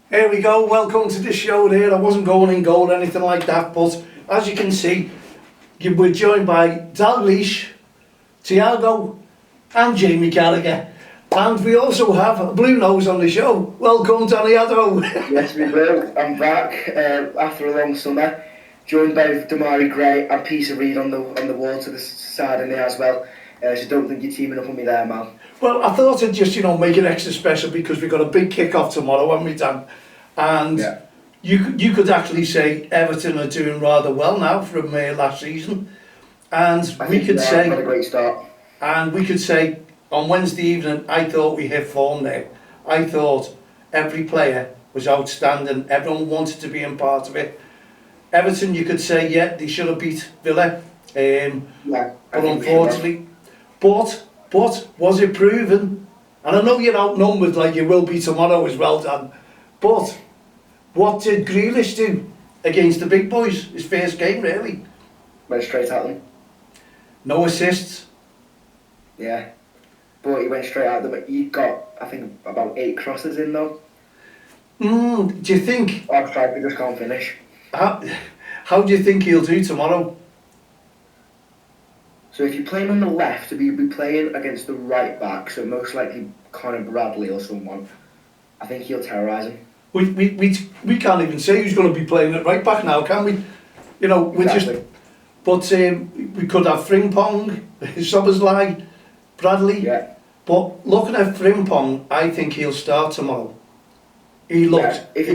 Here we go, welcome to the show there. I wasn't going in goal or anything like that, but as you can see, we're joined by Dalglish, Tiago and Jamie Carragher. And we also have a Blue Nose on the show. Welcome, Daniado. Yes, we will. I'm back after a long summer, joined by Damari Gray and Peter Reid on the wall to the side of me as well. So don't think you're teaming up with me there, man. Well, I thought I'd just, make it extra special because we've got a big kick-off tomorrow, haven't we, Dan? And Yeah. you could actually say Everton are doing rather well now from last season. And we could say... had a great start. And we could say, on Wednesday evening, I thought we hit form there. I thought every player was outstanding. Everyone wanted to be in part of it. Everton, you could say, yeah, they should have beat Villa. But unfortunately... But was it proven? And I know you're outnumbered like you will be tomorrow as well, Dan. But what did Grealish do against the big boys? His first game, really. Went straight at them. No assists. Yeah. But he went straight at them. He got, I think, about 8 crosses in though. Do you think... Our striker just can't finish. How do you think he'll do tomorrow? So if you play him on the left, you'll be playing against the right back, so most likely Conor Bradley or someone. I think he'll terrorise him. We can't even say who's going to be playing at right back now, can we? We're Exactly. just... But we could have Frimpong, Sobersley, Bradley. Yeah. But looking at Frimpong, I think he'll start tomorrow. He looks... Yeah. If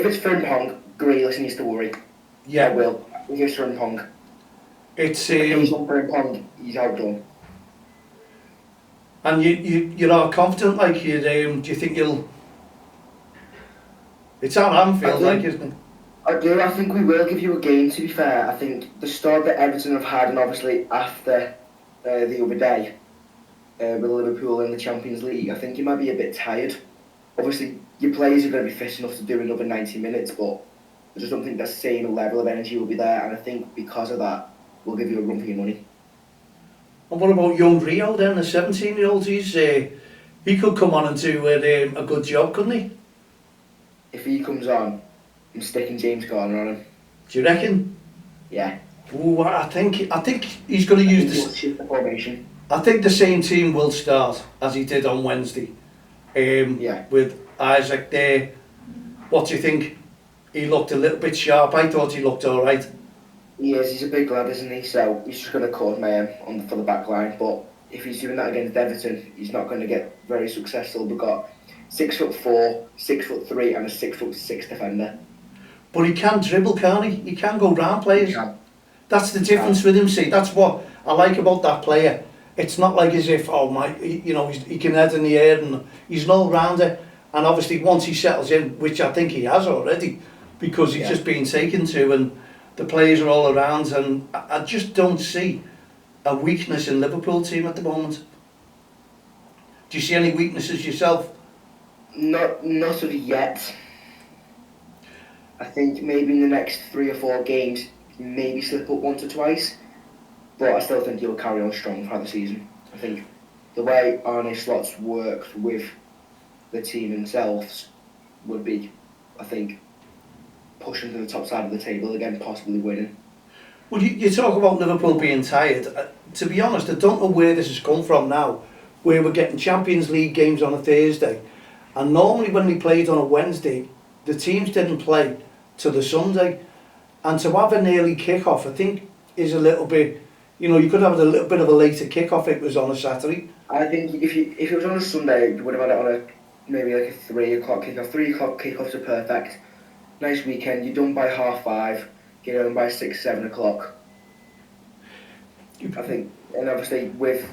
it's Frimpong, Grealish needs to worry. Yeah. I will. If it's Frimpong. It's... If he's on Frimpong, he's outdone. And you're all confident, like, do you think you'll... It's at Anfield, like, isn't it? I do. I think we will give you a game, to be fair. I think the start that Everton have had, and obviously after the other day with Liverpool in the Champions League, I think you might be a bit tired. Obviously, your players are going to be fit enough to do another 90 minutes, but I just don't think that same level of energy will be there, and I think because of that, we'll give you a run for your money. And what about young Rio then, the 17-year-old? He could come on and do a good job, couldn't he? If he comes on, I'm sticking James Garner on him. Do you reckon? Yeah. Ooh, I think he's going to use He'll shift the formation. I think the same team will start as he did on Wednesday. Yeah. With Isaac there. What do you think? He looked a little bit sharp. I thought he looked all right. He is. He's a big lad, isn't he? So he's just going to cause mayhem for the back line. But if he's doing that against Everton, he's not going to get very successful. We've got 6'4", 6'3", and a 6'6" defender. But he can dribble, can't he? He can go round players. He can. That's the difference with him, see. That's what I like about that player. It's not like as if, he can head in the air and he's an all-rounder. And obviously once he settles in, which I think he has already, because he's just been taken to and the players are all around, and I just don't see a weakness in Liverpool team at the moment. Do you see any weaknesses yourself? Not of yet. I think maybe in the next 3 or 4 games, maybe slip up once or twice. But I still think he'll carry on strong throughout the season. I think the way Arne Slot's worked with the team themselves would be, I think, pushing to the top side of the table again, possibly winning. Well, you talk about Liverpool being tired. To be honest, I don't know where this has come from now, where we're getting Champions League games on a Thursday. And normally when we played on a Wednesday, the teams didn't play till the Sunday. And to have an early kick-off, I think, is a little bit... you could have a little bit of a later kick-off if it was on a Saturday. I think if it was on a Sunday, you would have had it on maybe like a 3 o'clock kick-off. 3 o'clock kick-offs are perfect. Nice weekend, you're done by 5:30, get home by 6, 7 o'clock. I think, and obviously with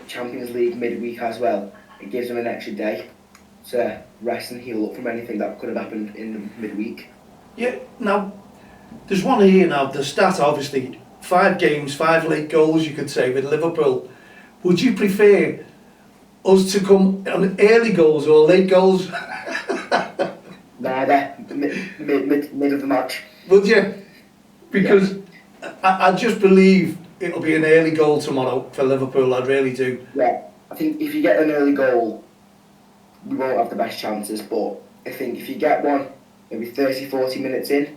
Champions League midweek as well, it gives them an extra day to rest and heal up from anything that could have happened in the midweek. Yeah, now, there's one here now, the stat obviously, 5 games, 5 late goals you could say with Liverpool. Would you prefer us to come on early goals or late goals? Neither, mid of the match. Would you? Because I just believe it'll be an early goal tomorrow for Liverpool, I really do. Yeah, I think if you get an early goal, we won't have the best chances, but I think if you get one, maybe 30, 40 minutes in,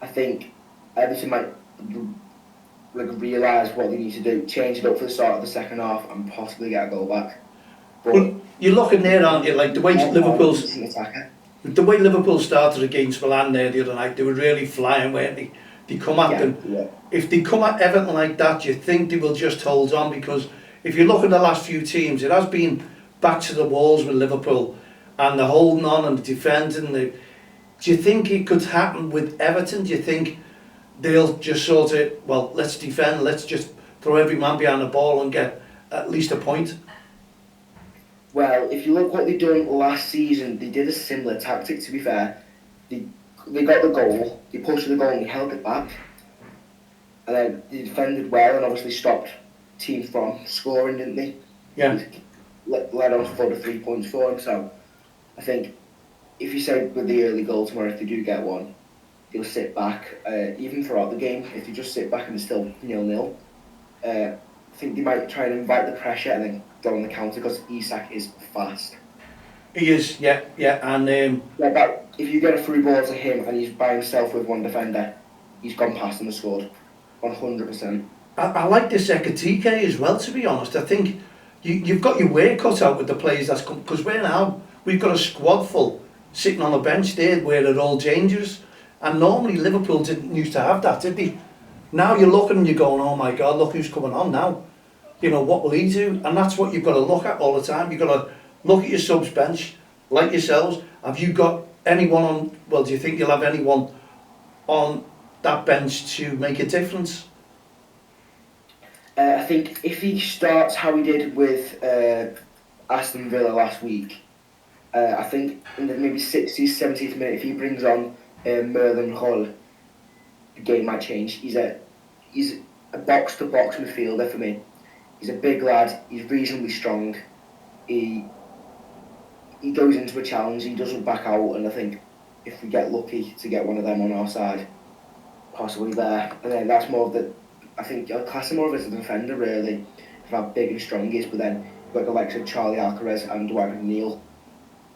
I think Everton might realise what they need to do, change it up for the start of the second half, and possibly get a goal back. But Well, you're looking there, aren't you? Like the way Liverpool started against Milan there the other night, they were really flying, weren't they? They come at them. Yeah. If they come at Everton like that, you think they will just hold on, because if you look at the last few teams, it has been back to the walls with Liverpool, and they're holding on and defending. Do you think it could happen with Everton? Do you think they'll just sort of, well, let's defend, let's just throw every man behind the ball and get at least a point? Well, if you look what they done last season, they did a similar tactic, to be fair. They got the goal, they pushed the goal and they held it back. And then they defended well and obviously stopped teams from scoring, didn't they? Yeah. Led on for the 3 points for them. So I think if you say with the early goal tomorrow, if they do get one, they'll sit back, even throughout the game. If they just sit back and it's still 0-0, I think they might try and invite the pressure and then go on the counter, because Isak is fast. He is, yeah, and if you get a through ball to him and he's by himself with one defender, he's gone past and scored, 100%. I like this Ekatike as well, to be honest. I think you've got your work cut out with the players that's come, because we've got a squad full sitting on the bench there where they're all dangerous, and normally Liverpool didn't used to have that, did they? Now you're looking and you're going, oh my God, look who's coming on now. You know, what will he do? And that's what you've got to look at all the time. You've got to look at your subs bench, like yourselves. Have you got anyone on, well, do you think you'll have anyone on that bench to make a difference? I think if he starts how he did with Aston Villa last week, I think in the maybe 60th, 70th minute, if he brings on Merlin Hall, the game might change. He's a box-to-box midfielder for me. He's a big lad, he's reasonably strong, he goes into a challenge, he doesn't back out, and I think if we get lucky to get one of them on our side, possibly there, and then that's more of the, I think I'll class him more as a defender really, for how big and strong he is, but then you've got the likes of Charlie Alcaraz and Dwight McNeil.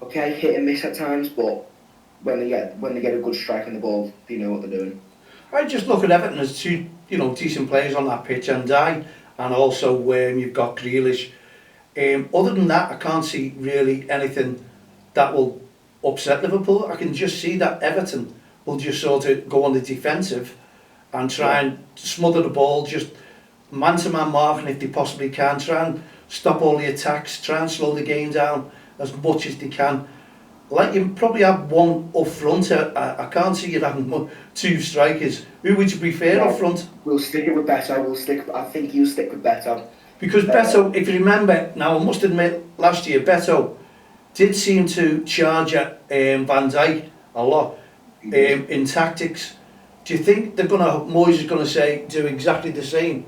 Okay, hit and miss at times, but when they get a good strike on the ball, they know what they're doing. I just look at Everton as two, decent players on that pitch, and also you've got Grealish. Other than that, I can't see really anything that will upset Liverpool. I can just see that Everton will just sort of go on the defensive and try and smother the ball, just man-to-man marking if they possibly can, try and stop all the attacks, try and slow the game down as much as they can. Like, you probably have one up front. I can't see you having two strikers. Who would you prefer up front? We'll stick it with Beto. I think he'll stick with Beto. Because Beto, if you remember, now I must admit, last year Beto did seem to charge at Van Dijk a lot in tactics. Do you think Moyes is going to do exactly the same?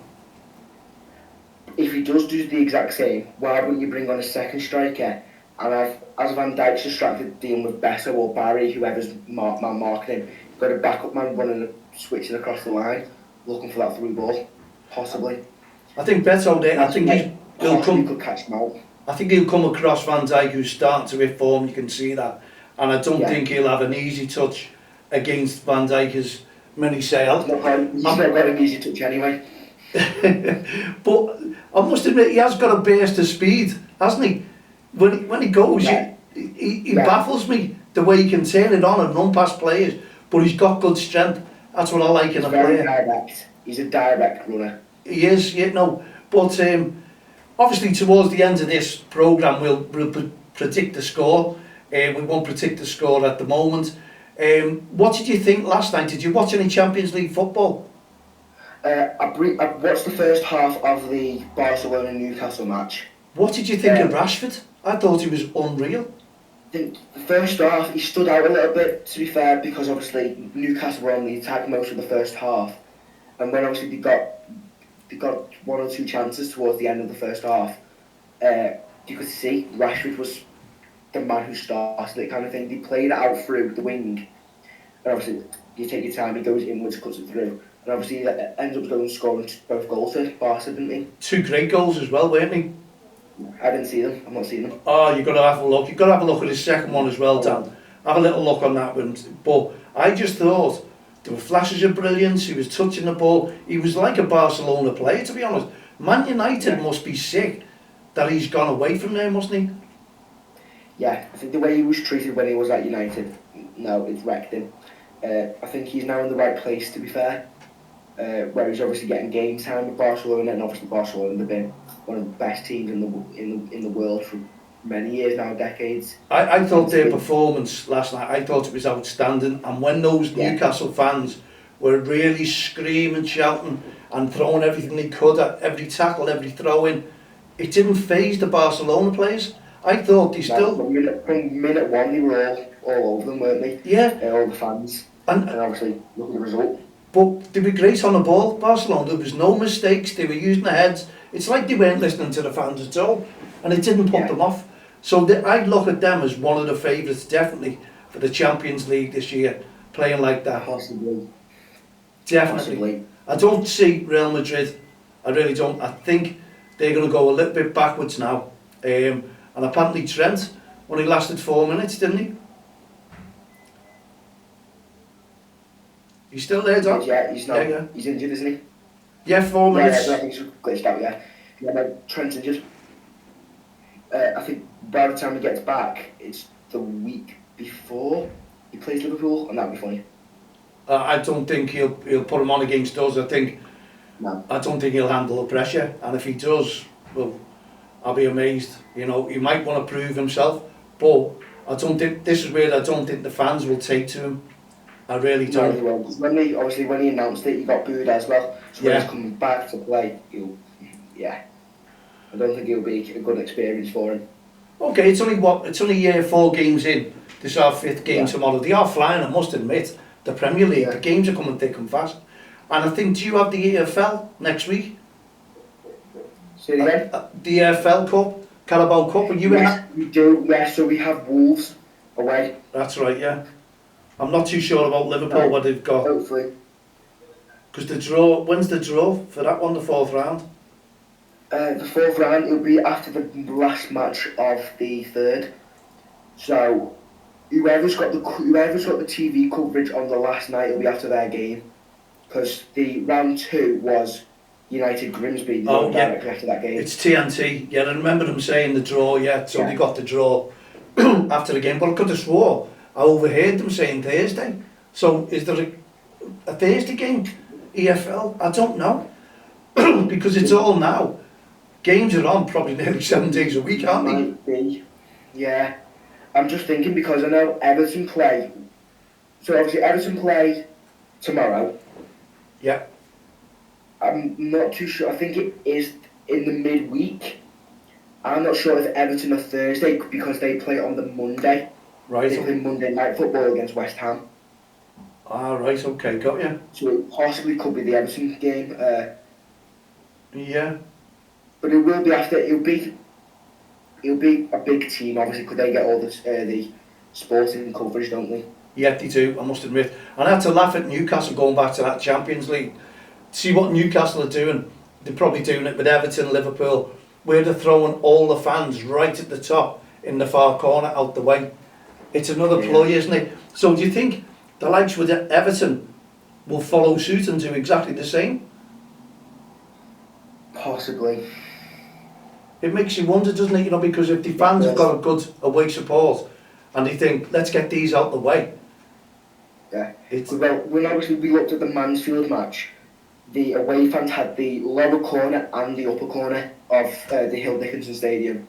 If he does do the exact same, why wouldn't you bring on a second striker? And as Van Dijk's distracted dealing with Beto or Barry, whoever's marking him, you've got a backup man running and switching across the line, looking for that through ball, possibly. I think Beto there, I think he'll come. Could catch him out. I think he'll come across Van Dijk, who's starting to hit form, you can see that. And I don't think he'll have an easy touch against Van Dijk, as many say. He's not got an easy touch anyway. But I must admit, he has got a burst of speed, hasn't he? When he goes, he baffles me, the way he can turn it on and run past players. But he's got good strength. That's what I like in a player. Direct. He's a direct runner. He is, But obviously, towards the end of this programme, we'll predict the score. We won't predict the score at the moment. What did you think last night? Did you watch any Champions League football? I watched the first half of the Barcelona-Newcastle match. What did you think of Rashford? I thought he was unreal. I think the first half, he stood out a little bit, to be fair, because obviously Newcastle were on the attack most of the first half. And when obviously they got one or two chances towards the end of the first half, you could see Rashford was the man who started it, kind of thing. They played it out through the wing, and obviously you take your time, he goes inwards, cuts it through, and obviously he ends up going scoring both goals for Barca, didn't he? Two great goals as well, weren't he? I didn't see them. I've not seen them. Oh, you've got to have a look. You've got to have a look at his second one as well, Dan. Have a little look on that one. But I just thought there were flashes of brilliance. He was touching the ball. He was like a Barcelona player, to be honest. Man United must be sick that he's gone away from there, mustn't he? Yeah, I think the way he was treated when he was at United, no, it's wrecked him. I think he's now in the right place, to be fair, where he's obviously getting game time with Barcelona, and obviously Barcelona have been one of the best teams in the world for many years now, decades. I thought their performance last night, I thought it was outstanding. And when those Newcastle fans were really screaming, shouting and throwing everything they could at every tackle, every throw-in, it didn't faze the Barcelona players. I thought they still... From minute one, they were all over them, weren't they? Yeah. All the fans. And obviously, look at the result. But they were great on the ball, Barcelona. There was no mistakes. They were using their heads. It's like they weren't listening to the fans at all. And it didn't put them off. So I'd look at them as one of the favourites, definitely, for the Champions League this year, playing like that. Possibly. Definitely. Possibly. I don't see Real Madrid. I really don't. I think they're going to go a little bit backwards now. And apparently Trent only lasted 4 minutes, didn't he? He's still there, Don? Yeah, he's not. Yeah. He's injured, isn't he? Yeah, 4 minutes. Yeah, I think he's glitched out, yeah. Yeah, no, Trent's injured. I think by the time he gets back, it's the week before he plays Liverpool, and that'll be funny. I don't think he'll put him on against us. I don't think he'll handle the pressure, and if he does, well, I'll be amazed. You know, he might want to prove himself, but I don't think this is where I don't think the fans will take to him. I really don't. No, he won't. When he announced it, he got booed as well. So when he's coming back to play, I don't think it'll be a good experience for him. Okay, it's only 4 games in. This is our 5th game tomorrow. They are flying, I must admit. The Premier League, the games are coming thick and fast. And I think, do you have the EFL next week? Say it again? The EFL Cup, Carabao Cup, are you in that? We do, yes, so we have Wolves away. That's right, yeah. I'm not too sure about Liverpool, what they've got. Hopefully. Because the draw, when's the draw for that one, the 4th round? The 4th round, it'll be after the last match of the 3rd. So, whoever's got the TV coverage on the last night will be after their game. Because the round 2 was United Grimsby, directly after that game. It's TNT, yeah, I remember them saying the draw, so they got the draw after the game. But I could have swore, I overheard them saying Thursday. So is there a Thursday game, EFL? I don't know. Because it's all now. Games are on probably nearly 7 days a week, aren't they? Might be. Yeah. I'm just thinking because I know Everton play. So obviously Everton play tomorrow. Yeah. I'm not too sure. I think it is in the midweek. I'm not sure if Everton are Thursday because they play on the Monday. Right. They play Monday night football against West Ham. Ah, right, okay, got you. So it possibly could be the Everton game. Yeah. But it will be after. It'll be a big team, obviously, because they get all the sporting coverage, don't they? Yeah, they do, I must admit. And I had to laugh at Newcastle going back to that Champions League. See what Newcastle are doing. They're probably doing it with Everton, Liverpool, where they're throwing all the fans right at the top in the far corner out the way. It's another ploy, isn't it? So do you think the likes with Everton will follow suit and do exactly the same? Possibly. It makes you wonder, doesn't it? You know, because if the fans have got a good away support and they think, let's get these out the way. Yeah. Well, when obviously we looked at the Mansfield match, the away fans had the lower corner and the upper corner of the Hill Dickinson Stadium.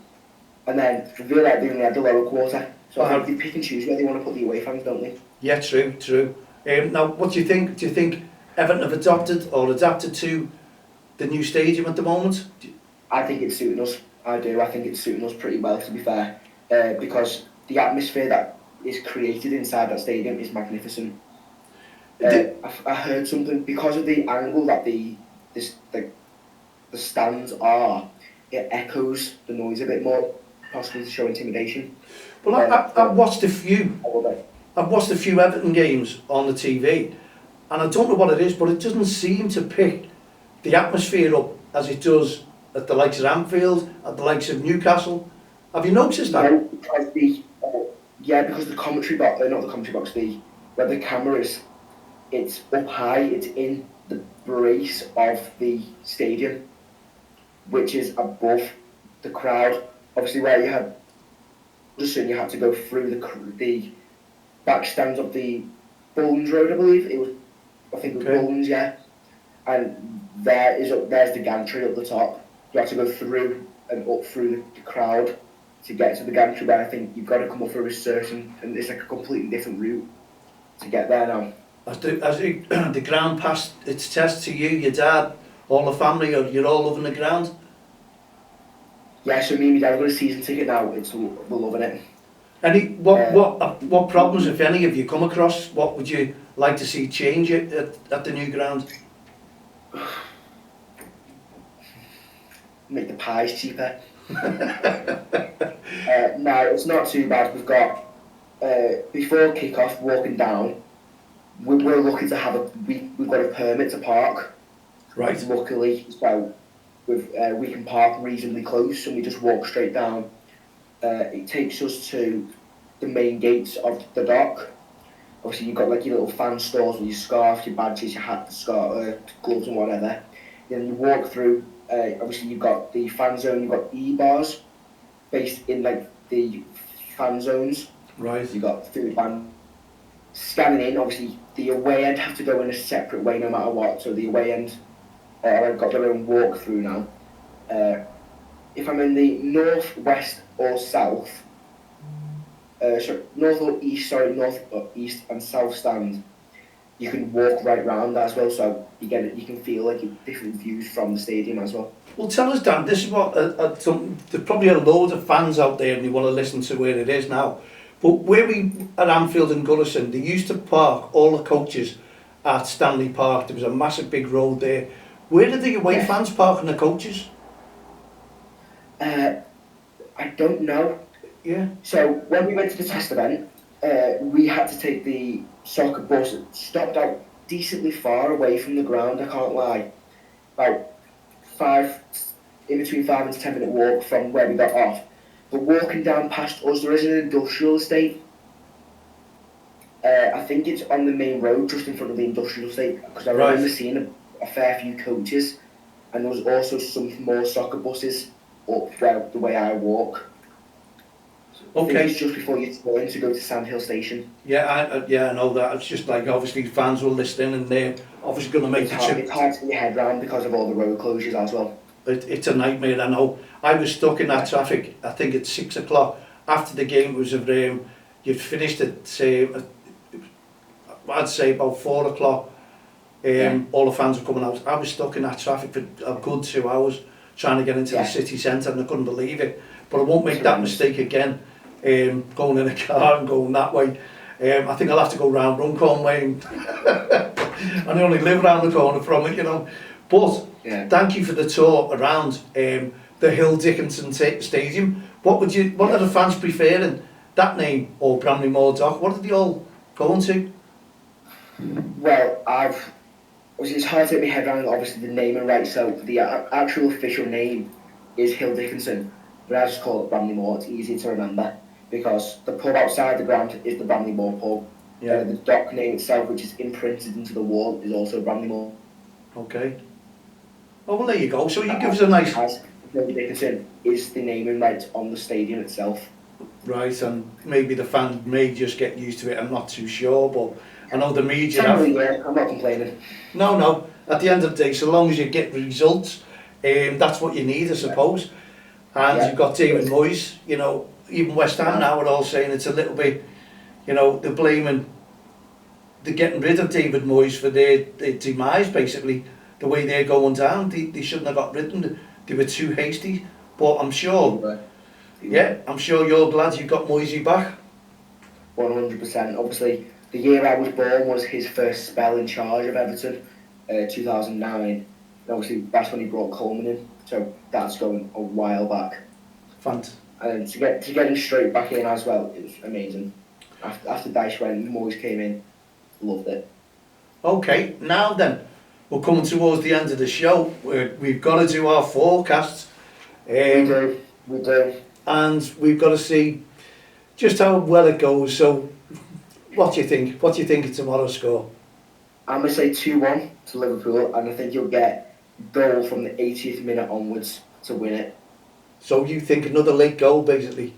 And then for Villa, they only had the lower quarter. So I think they pick and choose where they want to put the away fans, don't they? Yeah, true. Now, what do you think? Do you think Everton have adapted to the new stadium at the moment? I think it's suiting us. I do. I think it's suiting us pretty well, to be fair. Because the atmosphere that is created inside that stadium is magnificent. I heard something, because of the angle that the stands are, it echoes the noise a bit more, possibly to show intimidation. Well, I've watched a few. I've watched a few Everton games on the TV, and I don't know what it is, but it doesn't seem to pick the atmosphere up as it does at the likes of Anfield, at the likes of Newcastle? Have you noticed that? No, because because the commentary box, not the commentary box, where the camera is, it's up high, it's in the brace of the stadium, which is above the crowd. Obviously, where you had you had to go through the back stands of the Bullens Road, I believe it was. I think it was Bullens, yeah. And there's the gantry at the top. You have to go through and up through the crowd to get to the gantry, where I think you've got to come up through a certain, and it's like a completely different route to get there now. As the ground passed its test to you, your dad, all the family, or you're all loving the ground? Yeah, so me and my dad have got a season ticket now. We're loving it. What problems, if any, have you come across? What would you like to see change at the new ground? Make the pies cheaper. No, it's not too bad. We've got before kick-off, walking down, we're lucky to have we've got a permit to park. Right. Luckily, so we can park reasonably close, and we just walk straight down. It takes us to the main gates of the dock. Obviously, you've got like your little fan stores with your scarf, your badges, your hat, gloves, and whatever. Then you walk through. Obviously, you've got the fan zone. You've got e-bars based in like the fan zones. Right. You've got food ban. Scanning in, obviously, the away end have to go in a separate way no matter what. So the away end, I've got their own walk through now. If I'm in the north, west, or south, north or east and south stand, you can walk right round as well. So you can feel like different views from the stadium as well. Well, tell us, Dan. This is what there's probably a load of fans out there, and you want to listen to where it is now. But where we at Anfield and Goodison, they used to park all the coaches at Stanley Park. There was a massive big road there. Where did the away fans park the coaches? I don't know. Yeah. So when we went to the test event, we had to take the soccer bus. It stopped out decently far away from the ground. I can't lie, about between 5 and 10 minute walk from where we got off. But walking down past us, there is an industrial estate. I think it's on the main road, just in front of the industrial estate, because I remember seeing a fair few coaches, and there was also some more soccer buses up the way I walk. Okay. I think it's just before you turn to go to Sandhill Station. Yeah, I know that. It's just like obviously fans will listen, and they're obviously going to make It's hard to get your head round because of all the road closures as well. It's a nightmare, I know. I was stuck in that traffic, I think at 6 o'clock. After the game was you'd finished at, I'd say about 4 o'clock. All the fans were coming out. I was stuck in that traffic for a good 2 hours trying to get into the city centre, and I couldn't believe it. But I won't make that mistake again, going in a car and going that way. I think I'll have to go round Runcorn Way, and I only live round the corner from it, you know. But thank you for the tour around the Hill Dickinson Stadium. What are the fans preferring, that name or Bramley-Moore Dock? What are they all going to? Well, it's hard to get my head around obviously the name and right. So the actual official name is Hill Dickinson, but I just call it Bramley-Moore. It's easy to remember because the pub outside the ground is the Bramley-Moore pub. Yeah. The dock name itself, which is imprinted into the wall, is also Bramley-Moore. Okay. Oh, well, there you go. So you give us a nice... Hill Dickinson is the naming right on the stadium itself. Right, and maybe the fans may just get used to it. I'm not too sure, but I know the media... Yeah, I'm not complaining. No. At the end of the day, so long as you get results, that's what you need, I suppose. And you've got David Moyes, you know, even West Ham now are all saying it's a little bit, you know, they're getting rid of David Moyes for their demise, basically. The way they're going down, they shouldn't have got rid of them. They were too hasty. But I'm sure, I'm sure you're glad you got Moisey back. 100%. Obviously, the year I was born was his first spell in charge of Everton, 2009. And obviously, that's when he brought Coleman in. So that's going a while back. And to get him straight back in as well, it was amazing. After Dyche went, Moyes came in, loved it. Okay, now then. we're coming towards the end of the show. We've got to do our forecasts. We do. And we've got to see just how well it goes. So, what do you think? What do you think of tomorrow's score? I'm going to say 2-1 to Liverpool, and I think you'll get goal from the 80th minute onwards to win it. So you think another late goal, basically?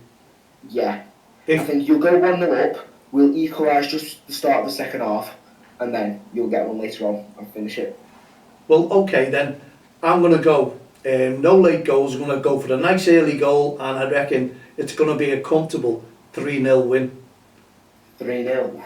Yeah. I think you'll go 1-0 up, we'll equalise just the start of the second half, and then you'll get one later on and finish it. Well, okay then. I'm going to go no late goals. I'm going to go for a nice early goal, and I reckon it's going to be a comfortable 3-0 win. 3-0.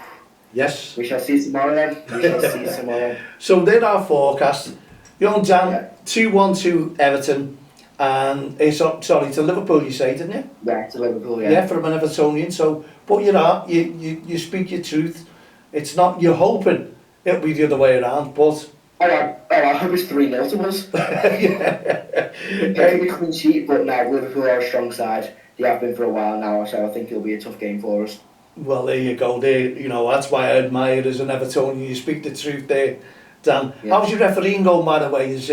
Yes. We shall see tomorrow then. We shall see tomorrow. So they're our forecasts. Young Dan, Yeah. 2-1 to Everton, and sorry, to Liverpool you say, didn't you? Yeah, to Liverpool, yeah. Yeah, from an Evertonian. So, but you speak your truth. It's not, you're hoping it'll be the other way around, but... I hope it's 3-0 to us. Yeah. It'll be a clean sheet, but now Liverpool are a strong side. They have been for a while now, so I think it'll be a tough game for us. Well, there you go. There, that's why I admire you as an Evertonian. You speak the truth there, Dan. Yeah. How's your refereeing going, by the way? It's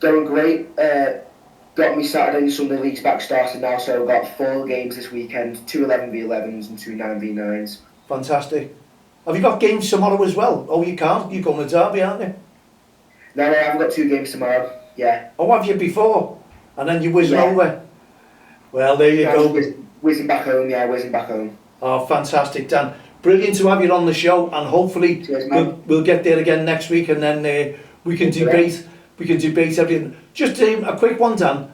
going great. Got me Saturday and Sunday leagues back started now, so I've got 4 games this weekend, 2 11v11s and 2 9v9s. Fantastic. Have you got games tomorrow as well? Oh, you can't. You're going to Derby, aren't you? No, I haven't got 2 games tomorrow. Yeah. Oh, have you before? And then you're whizzing over? Well, there you go. Whizzing back home, whizzing back home. Oh, fantastic, Dan. Brilliant to have you on the show, and hopefully we'll get there again next week, and then we can debate everything. Just a quick one, Dan.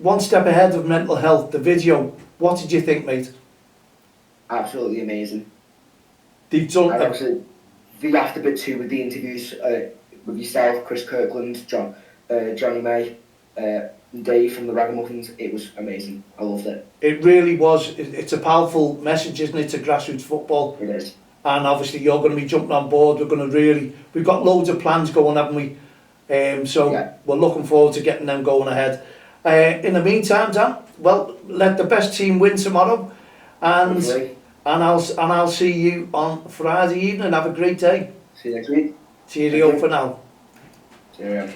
One step ahead of mental health, the video. What did you think, mate? Absolutely amazing. They've done. And obviously, the after bit too with the interviews with yourself, Chris Kirkland, Johnny May, and Dave from the Ragamuffins. It was amazing. I loved it. It really was. It's a powerful message, isn't it, to grassroots football? It is. And obviously you're going to be jumping on board. We've got loads of plans going, haven't we? We're looking forward to getting them going ahead. In the meantime, Dan, well, let the best team win tomorrow, and Hopefully. I'll see you on Friday evening. Have a great day. See you next week. Cheerio for now. See you.